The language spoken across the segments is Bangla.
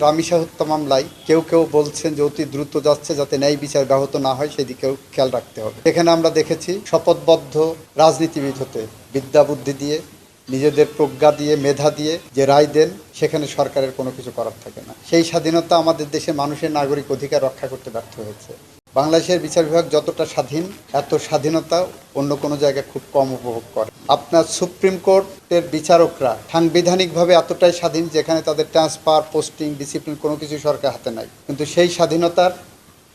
রামিসা হত্যা মামলায় কেউ কেউ বলছেন যে অতি দ্রুত যাচ্ছে, যাতে ন্যায় বিচার ব্যাহত না হয় সেদিকেও খেয়াল রাখতে হবে। এখানে আমরা দেখেছি শপথবদ্ধ রাজনীতিবিদ হতে বিদ্যা বুদ্ধি দিয়ে, নিজেদের প্রজ্ঞা দিয়ে, মেধা দিয়ে যে রায় দেন, সেখানে সরকারের কোনো কিছু করার থাকে না। সেই স্বাধীনতা আমাদের দেশের মানুষের নাগরিক অধিকার রক্ষা করতে ব্যর্থ হয়েছে। বাংলাদেশের বিচার বিভাগ যতটা স্বাধীন, এত স্বাধীনতা অন্য কোনো জায়গায় খুব কম উপভোগ করে। আপনার সুপ্রিম কোর্টের বিচারকরা সাংবিধানিকভাবে এতটাই স্বাধীন, যেখানে তাদের ট্রান্সফার, পোস্টিং, ডিসিপ্লিন কোনো কিছু সরকার হাতে নাই। কিন্তু সেই স্বাধীনতার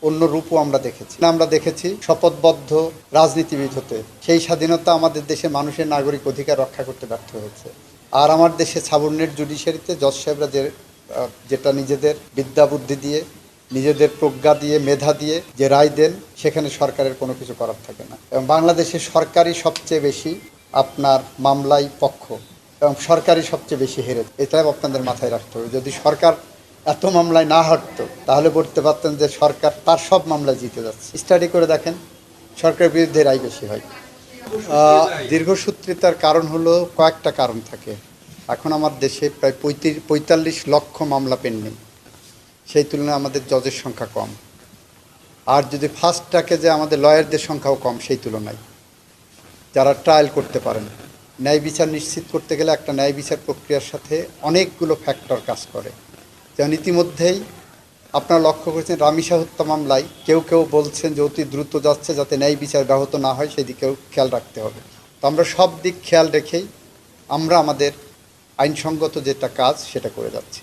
অন্য রূপও আমরা দেখেছি শপথবদ্ধ রাজনীতিবিদ হতে। সেই স্বাধীনতা আমাদের দেশের মানুষের নাগরিক অধিকার রক্ষা করতে ব্যর্থ হয়েছে। আর আমার দেশে সাবঅর্ডিনেট জুডিশিয়ারিতে জজ সাহেবরা যেটা নিজেদের বিদ্যা বুদ্ধি দিয়ে, নিজেদের প্রজ্ঞা দিয়ে, মেধা দিয়ে যে রায় দেন, সেখানে সরকারের কোনো কিছু করার থাকে না। এবং বাংলাদেশে সরকারই সবচেয়ে বেশি আপনার মামলায় পক্ষ, এবং সরকারই সবচেয়ে বেশি হেরেছে। এটাই আপনাদের মাথায় রাখতে হবে। যদি সরকার এত মামলায় না হারতো, তাহলে বলতে পারতেন যে সরকার তার সব মামলায় জিতে যাচ্ছে। স্টাডি করে দেখেন, সরকারের বিরুদ্ধে রায় বেশি হয়। দীর্ঘসূত্রিতার কারণ হলো কয়েকটা কারণ থাকে। এখন আমার দেশে প্রায় 45 লক্ষ মামলা পেন্ডিং। সেই তুলনায় আমাদের জজের সংখ্যা কম। আর যদি ফার্স্ট ট্র্যাকে যে আমাদের লয়ারদের সংখ্যাও কম সেই তুলনায়, যারা ট্রায়াল করতে পারেন। ন্যায় বিচার নিশ্চিত করতে গেলে একটা ন্যায় বিচার প্রক্রিয়ার সাথে অনেকগুলো ফ্যাক্টর কাজ করে। যেমন ইতিমধ্যেই আপনারা লক্ষ্য করেছেন রামিসা হত্যা মামলায় কেউ কেউ বলছেন যে অতি দ্রুত যাচ্ছে, যাতে ন্যায় বিচার ব্যাহত না হয় সেদিকেও খেয়াল রাখতে হবে। তো আমরা সব দিক খেয়াল রেখেই আমরা আমাদের আইনসঙ্গত যেটা কাজ সেটা করে যাচ্ছি।